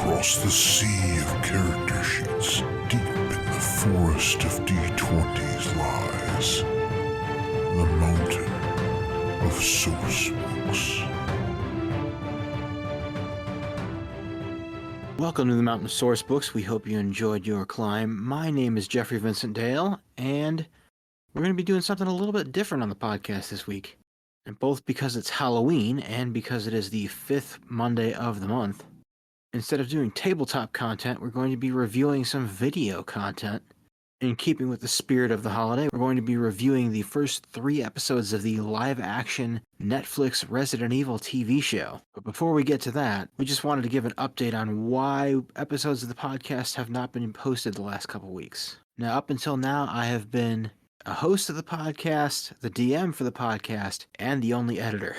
across the sea of character sheets, deep in the forest of D20s lies the mountain of source books. Welcome to the Mountain of Source Books. We hope you enjoyed your climb. My name is Jeffrey Vincent Dale, and we're going to be doing something a little bit different on the podcast this week. And both because it's Halloween and because it is the 5th Monday of the month, instead of doing tabletop content, we're going to be reviewing some video content. In keeping with the spirit of the holiday, we're going to be reviewing the first 3 episodes of the live-action Netflix Resident Evil TV show. But before we get to that, we just wanted to give an update on why episodes of the podcast have not been posted the last couple weeks. Now, up until now, I have been a host of the podcast, the DM for the podcast, and the only editor.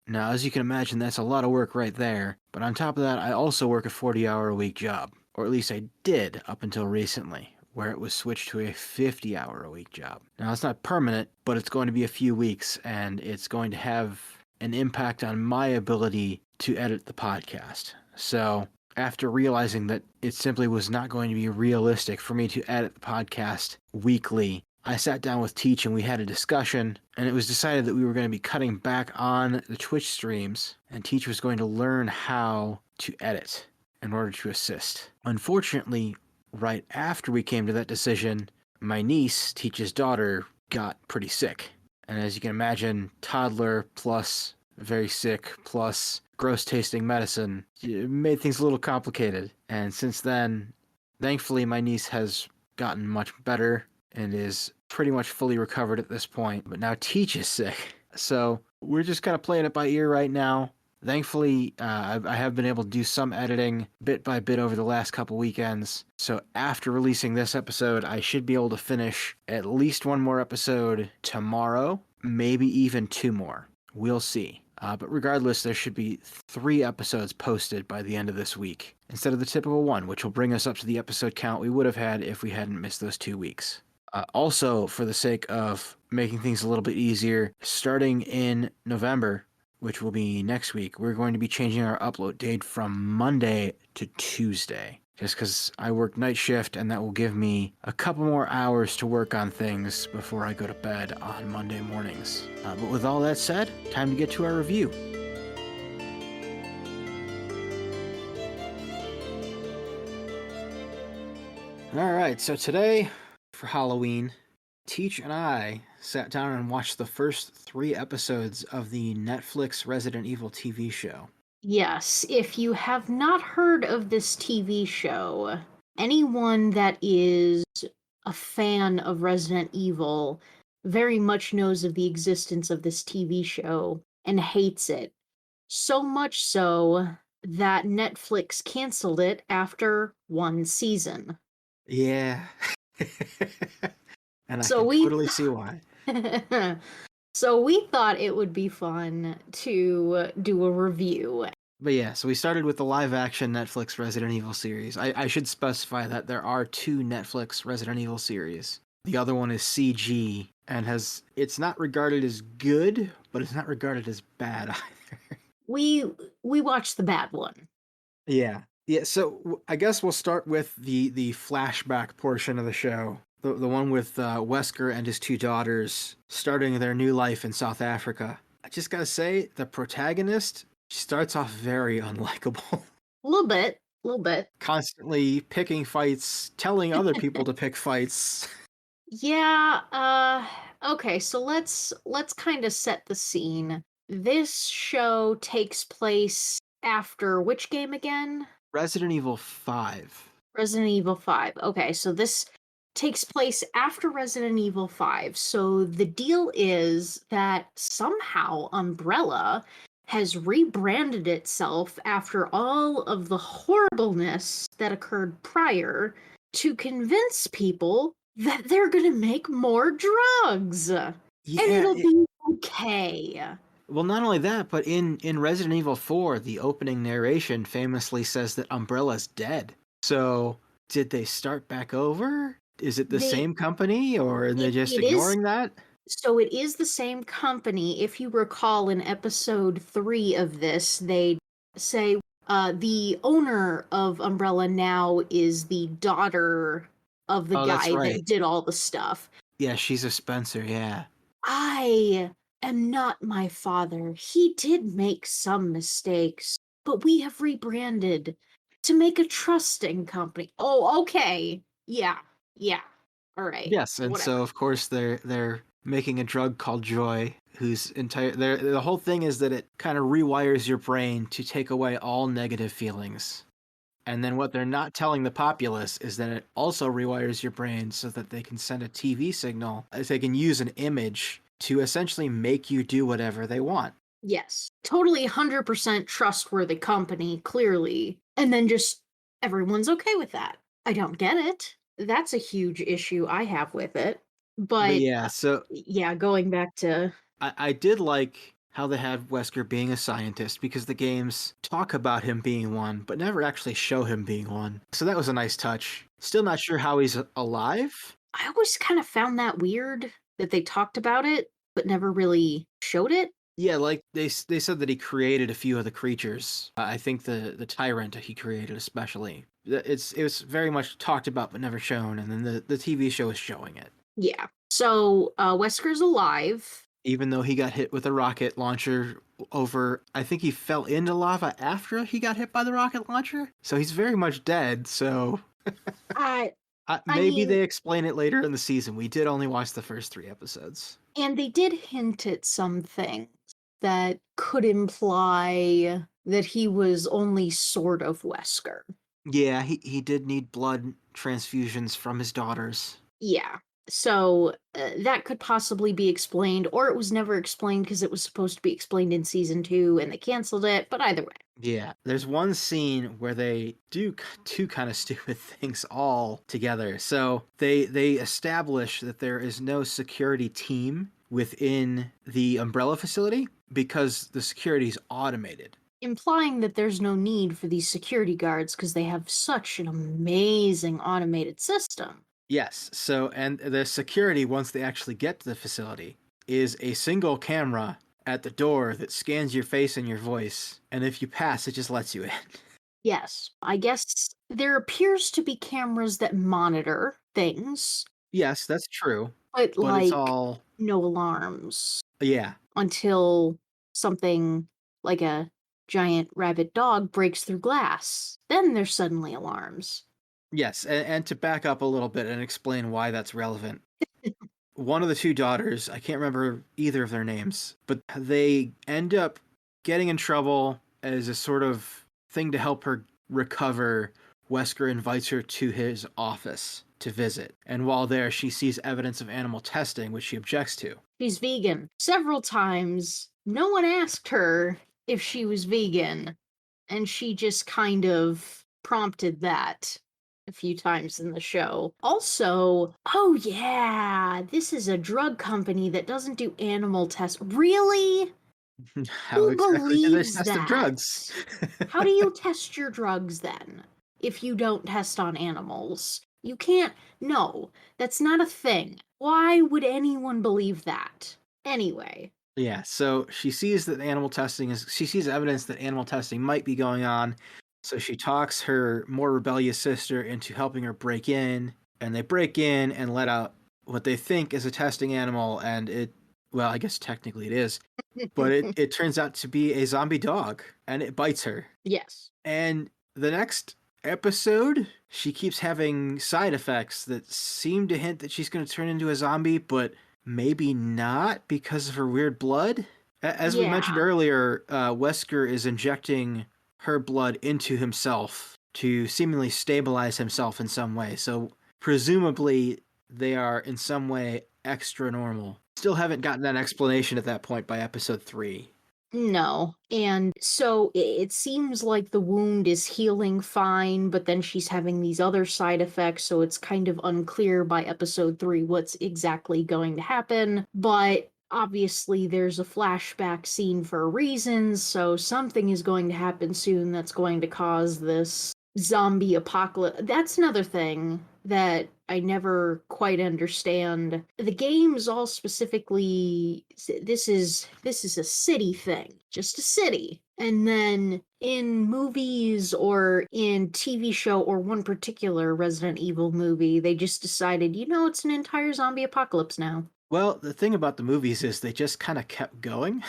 Now, as you can imagine, that's a lot of work right there. But on top of that, I also work a 40-hour-a-week job. Or at least I did up until recently, where it was switched to a 50-hour-a-week job. Now, it's not permanent, but it's going to be a few weeks, and it's going to have an impact on my ability to edit the podcast. So, after realizing that it simply was not going to be realistic for me to edit the podcast weekly, I sat down with Teach and we had a discussion, and it was decided that we were going to be cutting back on the Twitch streams, and Teach was going to learn how to edit in order to assist. Unfortunately, right after we came to that decision, my niece, Teach's daughter, got pretty sick. And as you can imagine, toddler plus very sick plus gross tasting medicine, it made things a little complicated. And since then, thankfully my niece has gotten much better and is pretty much fully recovered at this point. But now Teach is sick. So we're just kind of playing it by ear right now. Thankfully, I have been able to do some editing bit by bit over the last couple weekends. So after releasing this episode, I should be able to finish at least one more episode tomorrow, maybe even 2 more. We'll see. But regardless, there should be 3 episodes posted by the end of this week, instead of the typical 1, which will bring us up to the episode count we would have had if we hadn't missed those 2 weeks. Also, for the sake of making things a little bit easier, starting in November, which will be next week, we're going to be changing our upload date from Monday to Tuesday. Just because I work night shift, and that will give me a couple more hours to work on things before I go to bed on Monday mornings. But with all that said, time to get to our review. Alright, so today, for Halloween, Teach and I sat down and watched the first 3 episodes of the Netflix Resident Evil TV show. Yes, if you have not heard of this TV show, anyone that is a fan of Resident Evil very much knows of the existence of this TV show and hates it. So much so that Netflix canceled it after 1 season. Yeah. And I So can we- totally see why. So we thought it would be fun to do a review. But yeah, so we started with the live-action Netflix Resident Evil series. I should specify that there are 2 Netflix Resident Evil series. The other one is CG, and it's not regarded as good, but it's not regarded as bad either. We watched the bad one. Yeah. Yeah, so I guess we'll start with the flashback portion of the show. The one with Wesker and his 2 daughters starting their new life in South Africa. I just gotta say, the protagonist starts off very unlikable. A little bit. Constantly picking fights, telling other people to pick fights. Yeah, okay, so let's kind of set the scene. This show takes place after which game again? Resident Evil 5. Resident Evil 5. Okay, so this takes place after Resident Evil 5. So the deal is that somehow Umbrella has rebranded itself after all of the horribleness that occurred prior to convince people that they're going to make more drugs. Yeah, and it'll be okay. Well, not only that, but in Resident Evil 4, the opening narration famously says that Umbrella's dead. So, did they start back over? Is it the same company, or are they just ignoring that? So it is the same company. If you recall in episode 3 of this, they say, The owner of Umbrella now is the daughter of the Oh, that's guy right. that did all the stuff. Yeah, she's a Spencer, yeah. I am not my father. He did make some mistakes, but we have rebranded to make a trusting company. Oh, okay. Yeah. Yeah. All right. Yes, and Whatever. so of course they're making a drug called Joy, whose entire the whole thing is that it kind of rewires your brain to take away all negative feelings. And then what they're not telling the populace is that it also rewires your brain so that they can send a TV signal, as they can use an image to essentially make you do whatever they want. Yes. Totally 100% trustworthy company, clearly. And then just everyone's okay with that. I don't get it. That's a huge issue I have with it. But But yeah, so yeah, going back to I did like how they had Wesker being a scientist because the games talk about him being one, but never actually show him being one. So that was a nice touch. Still not sure how he's alive. I always kind of found that weird that they talked about it but never really showed it. Yeah, like they said that he created a few of the creatures. I think the tyrant he created especially. It was very much talked about but never shown, and then the TV show is showing it. Yeah. So Wesker's alive. Even though he got hit with a rocket launcher over, I think he fell into lava after he got hit by the rocket launcher. So he's very much dead. So I I maybe mean, they explain it later in the season. We did only watch the first 3 episodes. and they did hint at some things that could imply that he was only sort of Wesker. Yeah, he did need blood transfusions from his daughters. Yeah. So that could possibly be explained, or it was never explained because it was supposed to be explained in season 2 and they canceled it. But either way. Yeah, there's one scene where they do two kind of stupid things all together. So they establish that there is no security team within the Umbrella facility because the security is automated. Implying that there's no need for these security guards because they have such an amazing automated system. Yes, so and the security once they actually get to the facility is a single camera at the door that scans your face and your voice, and if you pass, it just lets you in. Yes, I guess there appears to be cameras that monitor things, Yes, that's true, but but it's like all no alarms yeah. until something like a giant rabid dog breaks through glass. Then there's suddenly alarms. Yes, and to back up a little bit and explain why that's relevant. One of the two daughters, I can't remember either of their names, but they end up getting in trouble as a sort of thing to help her recover. Wesker invites her to his office to visit, and while there, she sees evidence of animal testing, which she objects to. She's vegan. Several times, no one asked her if she was vegan, and she just kind of prompted that a few times in the show. Also, oh yeah, this is a drug company that doesn't do animal tests. Really? How Who exactly do they believes test the that? drugs? How do you test your drugs then if you don't test on animals? You can't. No, that's not a thing. Why would anyone believe that? Anyway, Yeah, so she sees that she sees evidence that animal testing might be going on. So she talks her more rebellious sister into helping her break in, and they break in and let out what they think is a testing animal, and well, I guess technically it is, but it turns out to be a zombie dog, and it bites her. yes. And the next episode, she keeps having side effects that seem to hint that she's going to turn into a zombie, but maybe not because of her weird blood. As we mentioned Yeah. earlier, Wesker is injecting her blood into himself to seemingly stabilize himself in some way. So presumably they are in some way extra normal. Still haven't gotten that explanation at that point by episode 3. No. And so it seems like the wound is healing fine, but then she's having these other side effects, so it's kind of unclear by episode 3 what's exactly going to happen. But obviously, there's a flashback scene for a reason, so something is going to happen soon that's going to cause this zombie apocalypse. That's another thing that I never quite understand. The games all specifically this is a city thing, just a city. And then in movies or in TV show or one particular Resident Evil movie, they just decided, it's an entire zombie apocalypse now. Well, the thing about the movies is they just kind of kept going.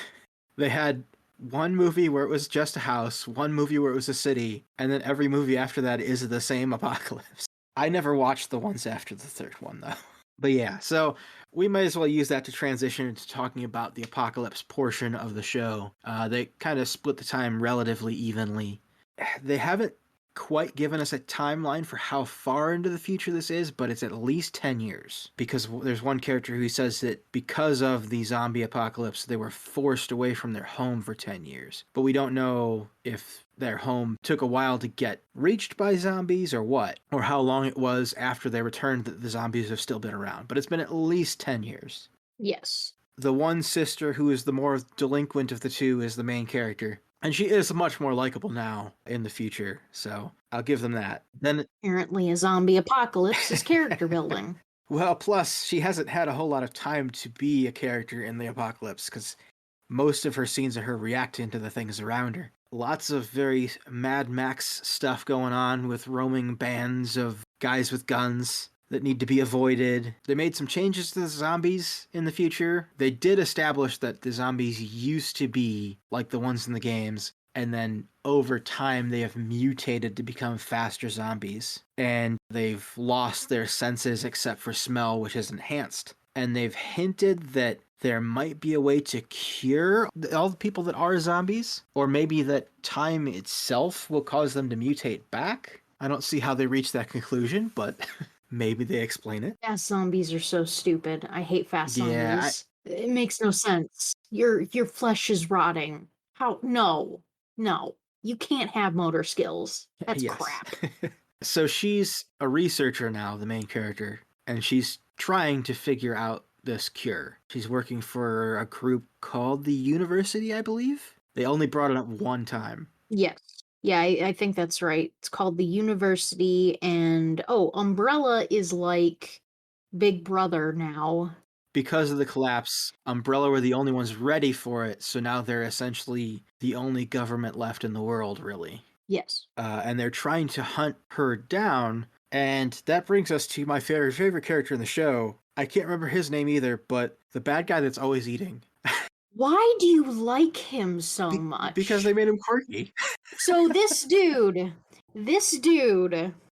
They had one movie where it was just a house, one movie where it was a city, and then every movie after that is the same apocalypse. I never watched the ones after the third one, though. But yeah, so we might as well use that to transition into talking about the apocalypse portion of the show. They kind of split the time relatively evenly. They haven't quite given us a timeline for how far into the future this is, but it's at least 10 years. Because there's one character who says that because of the zombie apocalypse, they were forced away from their home for 10 years. But we don't know if their home took a while to get reached by zombies or what, or how long it was after they returned that the zombies have still been around. But it's been at least 10 years. Yes. The one sister who is the more delinquent of the two is the main character. And she is much more likable now in the future, so I'll give them that. Then, Apparently, a zombie apocalypse is character building. well, plus she hasn't had a whole lot of time to be a character in the apocalypse because most of her scenes are her reacting to the things around her. Lots of very Mad Max stuff going on with roaming bands of guys with guns that need to be avoided. They made some changes to the zombies in the future. They did establish that the zombies used to be like the ones in the games, and then over time they have mutated to become faster zombies. And they've lost their senses except for smell, which is enhanced. And they've hinted that there might be a way to cure all the people that are zombies, or maybe that time itself will cause them to mutate back. I don't see how they reach that conclusion, but maybe they explain it. Fast zombies are so stupid. I hate fast Yeah, zombies. It makes no sense. Your flesh is rotting. How? No. No. You can't have motor skills. That's yes. crap. So she's a researcher now, the main character, and she's trying to figure out this cure. She's working for a group called the University, I believe. They only brought it up one time. Yes. Yeah, I think that's right. It's called the University, and Umbrella is like Big Brother now. Because of the collapse, Umbrella were the only ones ready for it, so now they're essentially the only government left in the world, really. Yes. And they're trying to hunt her down, and that brings us to my favorite character in the show. I can't remember his name either, but the bad guy that's always eating. Why do you like him so much? Because they made him quirky. So this dude,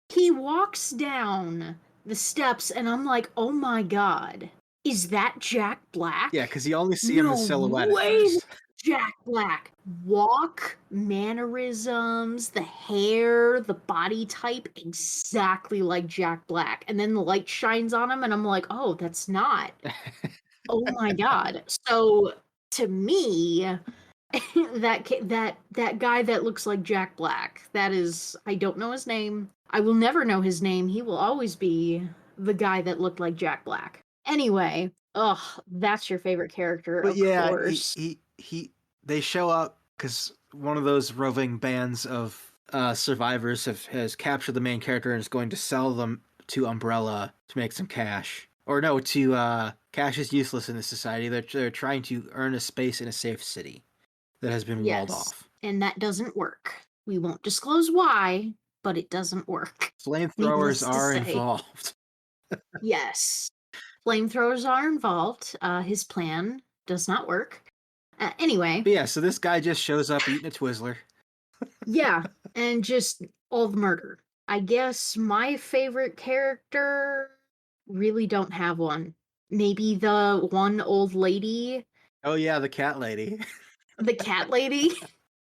he walks down the steps and I'm like, oh my god, is that Jack Black? Yeah, because you only see him in silhouette No at way, first. Jack Black. Walk, mannerisms, the hair, the body type, exactly like Jack Black. And then the light shines on him and I'm like, oh, that's not. Oh my god. So to me, that guy that looks like Jack Black, that is, I don't know his name. I will never know his name. He will always be the guy that looked like Jack Black. Anyway, that's your favorite character, But of yeah, course. they show up because one of those roving bands of survivors has captured the main character and is going to sell them to Umbrella to make some cash. Or no, cash is useless in this society. They're trying to earn a space in a safe city that has been walled off. And that doesn't work. We won't disclose why, but it doesn't work. Flamethrowers are involved. Yes. Flamethrowers are involved. His plan does not work. Anyway. But yeah, so this guy just shows up eating a Twizzler. Yeah, and just all the murder. I guess my favorite character, really don't have one. Maybe the one old lady. Oh yeah, the cat lady. The cat lady.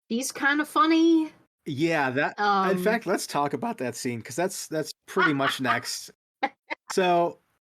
She's kind of funny. Yeah, in fact, let's talk about that scene because that's pretty much next. So,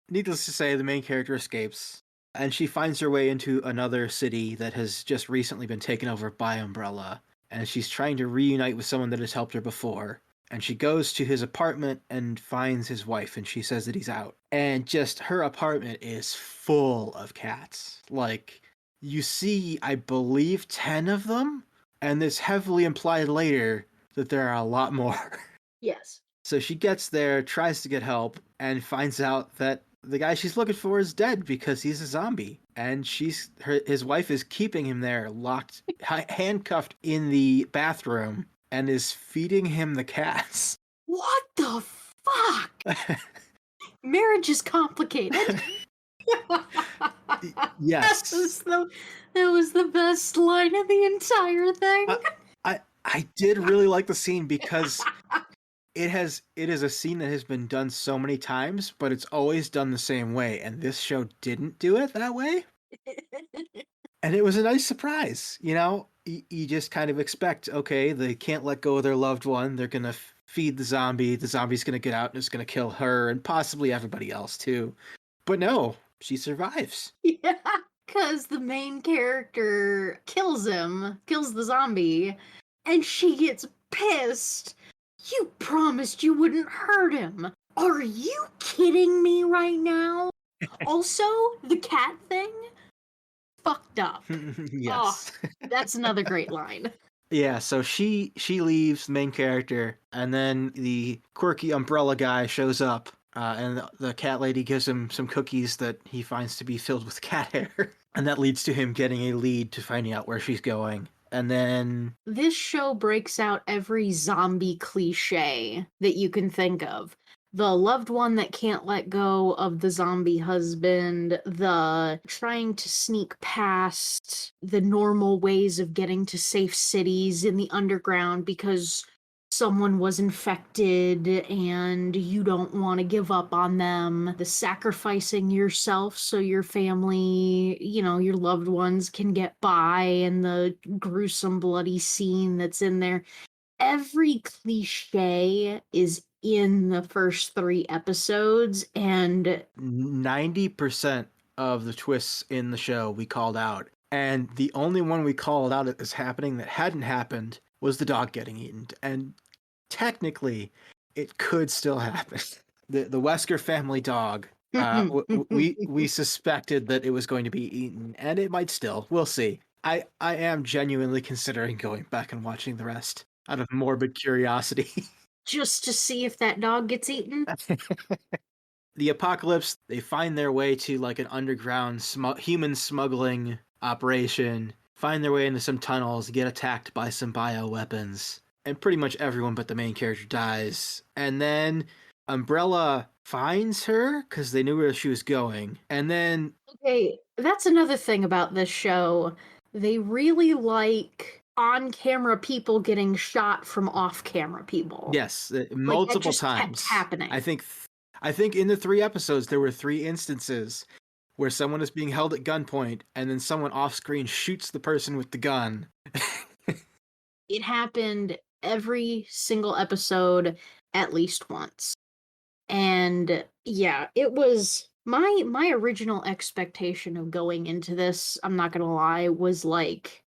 needless to say, the main character escapes, and she finds her way into another city that has just recently been taken over by Umbrella, and she's trying to reunite with someone that has helped her before. And she goes to his apartment and finds his wife, and she says that he's out. And just her apartment is full of cats. Like, you see, I believe, 10 of them, and it's heavily implied later that there are a lot more. Yes. So she gets there, tries to get help, and finds out that the guy she's looking for is dead because he's a zombie, and his wife is keeping him there, locked, handcuffed in the bathroom, and is feeding him the cats. What the fuck? Marriage is complicated. Yes. That was the best line of the entire thing. I did really like the scene because it is a scene that has been done so many times, but it's always done the same way, and this show didn't do it that way. And it was a nice surprise, you know? You just kind of expect, okay, they can't let go of their loved one, they're gonna feed the zombie's gonna get out and it's gonna kill her and possibly everybody else too. But no, she survives. Yeah, because the main character kills the zombie, and she gets pissed. You promised you wouldn't hurt him. Are you kidding me right now? Also, the cat thing, fucked up. Yes. Oh, that's another great line. Yeah, so she leaves, the main character, and then the quirky umbrella guy shows up, and the cat lady gives him some cookies that he finds to be filled with cat hair. And that leads to him getting a lead to finding out where she's going. And then this show breaks out every zombie cliche that you can think of. The loved one that can't let go of the zombie husband, the trying to sneak past the normal ways of getting to safe cities in the underground because someone was infected and you don't want to give up on them, the sacrificing yourself so your family, your loved ones can get by, and the gruesome bloody scene that's in there. Every cliche is in the first 3 episodes, and 90% of the twists in the show we called out. And the only one we called out as happening that hadn't happened was the dog getting eaten. And technically, it could still happen. The Wesker family dog, we suspected that it was going to be eaten, and it might still. We'll see. I am genuinely considering going back and watching the rest out of morbid curiosity. just to see if that dog gets eaten. The apocalypse, they find their way to like an underground human smuggling operation, find their way into some tunnels, get attacked by some bioweapons, and pretty much everyone but the main character dies. And then Umbrella finds her because they knew where she was going. And then... Okay, that's another thing about this show. They really like on-camera people getting shot from off-camera people. Yes, multiple times. Kept happening. I think in the 3 episodes, there were 3 instances where someone is being held at gunpoint and then someone off-screen shoots the person with the gun. It happened every single episode at least once. And yeah, it was my original expectation of going into this, I'm not gonna lie, was like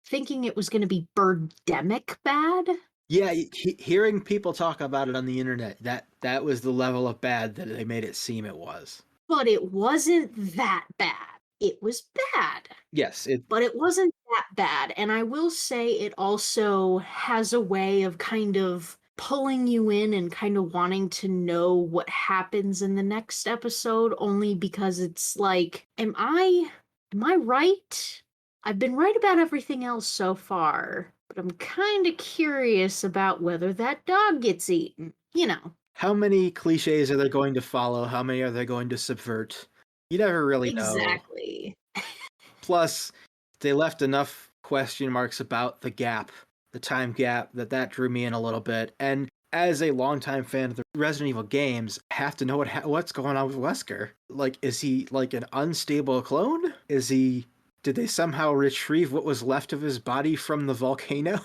thinking it was gonna be Birdemic bad. Yeah, hearing people talk about it on the internet, that was the level of bad that they made it seem it was. But it wasn't that bad. It was bad. Yes, but it wasn't that bad. And I will say it also has a way of kind of pulling you in and kind of wanting to know what happens in the next episode, only because it's like, am I right? I've been right about everything else so far, but I'm kind of curious about whether that dog gets eaten. How many cliches are they going to follow? How many are they going to subvert? You never really know. Exactly. Plus, they left enough question marks about the time gap, that drew me in a little bit. And as a longtime fan of the Resident Evil games, I have to know what's going on with Wesker. Like, is he like an unstable clone? Did they somehow retrieve what was left of his body from the volcano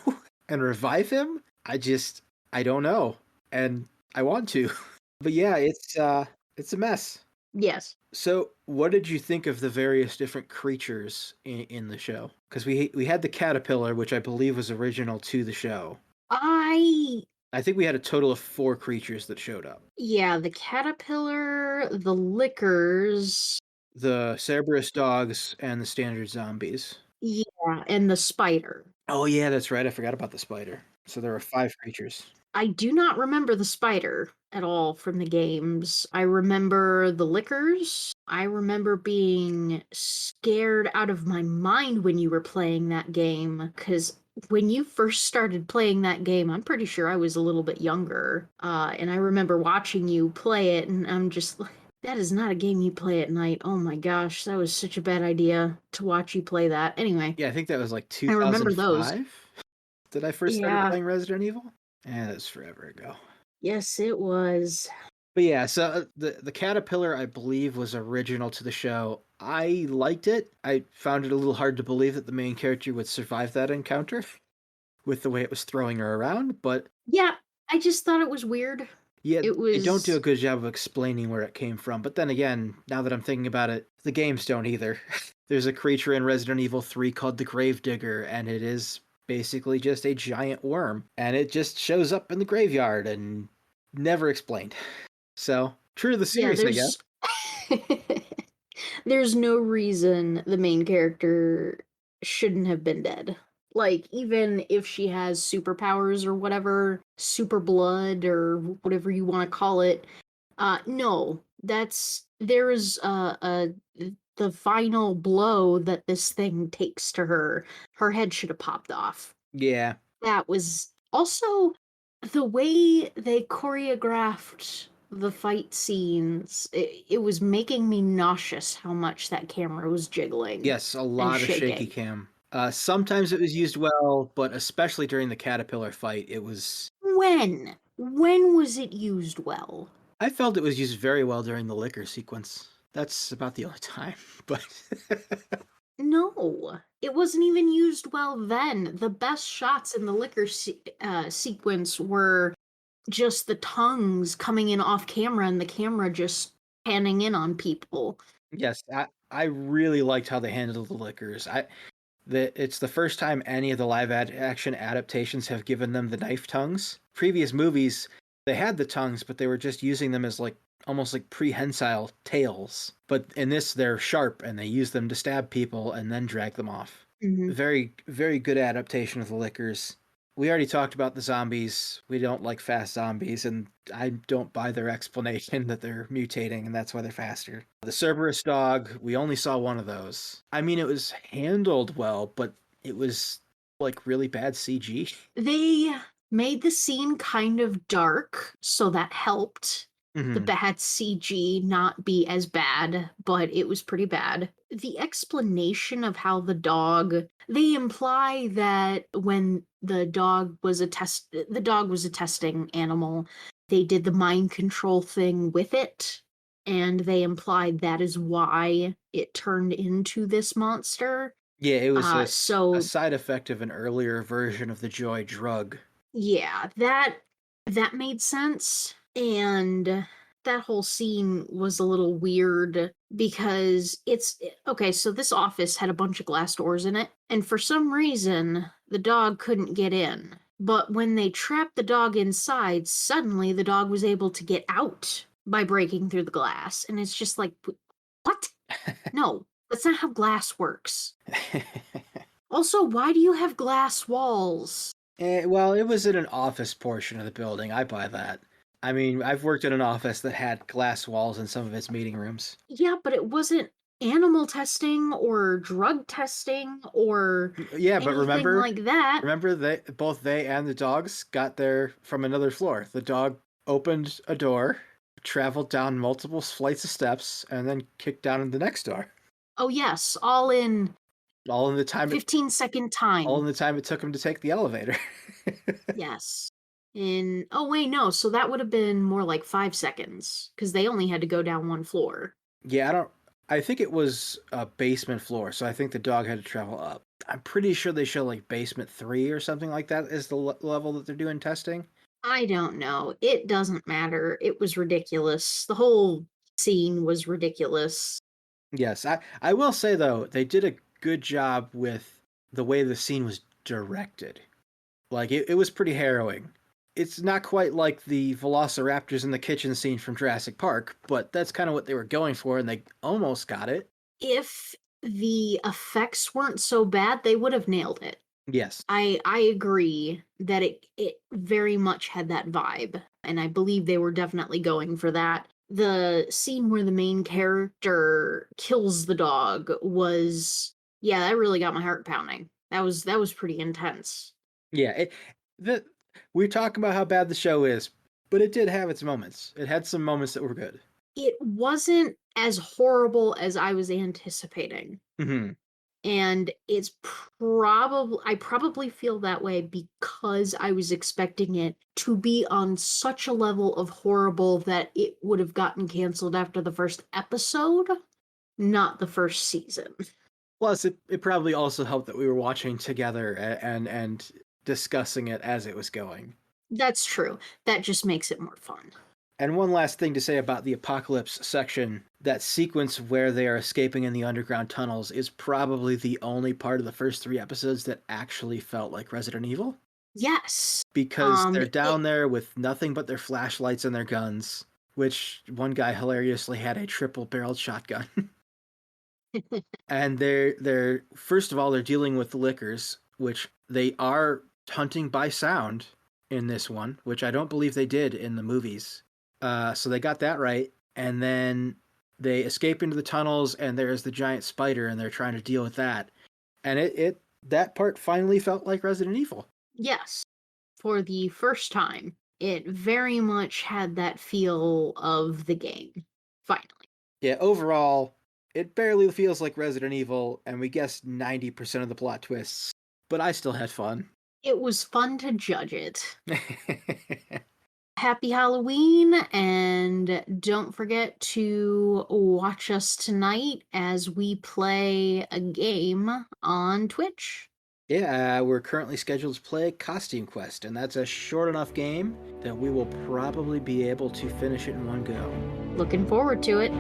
and revive him? I don't know. And I want to. But yeah, it's a mess. Yes. So, what did you think of the various different creatures in the show? Because we had the caterpillar, which I believe was original to the show. I think we had a total of 4 creatures that showed up. Yeah, the caterpillar, the lickers, the Cerberus dogs, and the standard zombies. Yeah, and the spider. Oh yeah, that's right. I forgot about the spider. So there are 5 creatures. I do not remember the spider at all from the games. I remember the liquors. I remember being scared out of my mind when you were playing that game, because when you first started playing that game, I'm pretty sure I was a little bit younger. And I remember watching you play it, and I'm just like, that is not a game you play at night. Oh my gosh, that was such a bad idea to watch you play that. Anyway, Yeah, I think that was like I remember those. 2005 that I first started Yeah, playing Resident Evil. Yeah, that's forever ago. yes, it was. But yeah, so the caterpillar, I believe, was original to the show. I liked it. I found it a little hard to believe that the main character would survive that encounter with the way it was throwing her around, but Yeah, I just thought it was weird. yeah, It they don't do a was, good job of explaining where it came from. But then again, now that I'm thinking about it, the games don't either. There's a creature in Resident Evil 3 called the Gravedigger, and it is basically just a giant worm, and it just shows up in the graveyard and never explained. So, true to the yeah, series, I guess. there's there's no reason the main character shouldn't have been dead. Like, even if she has superpowers or whatever, super blood or whatever you want to call it, no, there is the final blow that this thing takes to her. Her head should have popped off. Yeah. That was also the way they choreographed the fight scenes. It was making me nauseous how much that camera was jiggling Yes, a and lot of shaky shaking. cam. Sometimes it was used well, but especially during the caterpillar fight, it was. When? When was it used well? I felt it was used very well during the liquor sequence. That's about the only time, but. No, it wasn't even used well then. The best shots in the sequence were just the tongues coming in off camera and the camera just panning in on people. Yes, I really liked how they handled the liquors. It's the first time any of the action adaptations have given them the knife tongues. Previous movies, they had the tongues, but they were just using them as like almost like prehensile tails. But in this, they're sharp and they use them to stab people and then drag them off. Mhm. Very, very good adaptation of the liquors. We already talked about the zombies. We don't like fast zombies, and I don't buy their explanation that they're mutating and that's why they're faster. The Cerberus dog, we only saw one of those. I mean, it was handled well, but it was like really bad CG. They made the scene kind of dark, so that helped the Mm-hmm. bad CG not be as bad, but it was pretty bad. The explanation of how they imply that when the dog was a testing animal, they did the mind control thing with it, and they implied that is why it turned into this monster. Yeah, it was a So side effect of an earlier version of the Joy drug. yeah, that made sense. And that whole scene was a little weird because okay, so this office had a bunch of glass doors in it, and for some reason the dog couldn't get in. But when they trapped the dog inside, suddenly the dog was able to get out by breaking through the glass. And it's just like, what? No, that's not how glass works. Also, why do you have glass walls? Well, it was in an office portion of the building. I buy that. I mean, I've worked in an office that had glass walls in some of its meeting rooms. Yeah, but it wasn't animal testing or drug testing or Yeah, but anything like that. remember they and the dogs got there from another floor. The dog opened a door, traveled down multiple flights of steps, and then kicked down the next door. Oh, yes, all in All in the time it 15-second all in time. the time it took him to take the elevator. Yes. Oh, wait, no, so that would have been more like 5 seconds because they only had to go down one floor. Yeah, I think it was a basement floor, so I think the dog had to travel up. I'm pretty sure they show like basement 3 or something like that is the level that they're doing testing. I don't know. It doesn't matter. It was ridiculous. The whole scene was ridiculous. Yes, I will say though, they did a good job with the way the scene was directed. Like it was pretty harrowing. It's not quite like the velociraptors in the kitchen scene from Jurassic Park, but that's kind of what they were going for, and they almost got it. If the effects weren't so bad, they would have nailed it. Yes. I agree that it very much had that vibe, and I believe they were definitely going for that. The scene where the main character kills the dog was, yeah, that really got my heart pounding. That was pretty intense. Yeah. The, we're talking about how bad the show is, but it did have its moments. It had some moments that were good. It wasn't as horrible as I was anticipating. Hmm. And it's probably I probably feel that way because I was expecting it to be on such a level of horrible that it would have gotten canceled after the first episode, not the first season. Plus, it probably also helped that we were watching together and discussing it as it was going. That's true. That just makes it more fun. And one last thing to say about the apocalypse section, that sequence where they are escaping in the underground tunnels is probably the only part of the first 3 episodes that actually felt like Resident Evil. Yes. Because they're down It, there with nothing but their flashlights and their guns, which one guy hilariously had a triple-barreled shotgun. And they're first of all they're dealing with lickers, which they are hunting by sound in this one, which I don't believe they did in the movies. So they got that right, and then they escape into the tunnels, and there's the giant spider, and they're trying to deal with that. And it that part finally felt like Resident Evil. yes. For the first time, it very much had that feel of the game. Finally. Yeah, overall, it barely feels like Resident Evil, and we guessed 90% of the plot twists, but I still had fun. It was fun to judge it. Happy Halloween, and don't forget to watch us tonight as we play a game on Twitch. Yeah, we're currently scheduled to play Costume Quest, and that's a short enough game that we will probably be able to finish it in one go. Looking forward to it.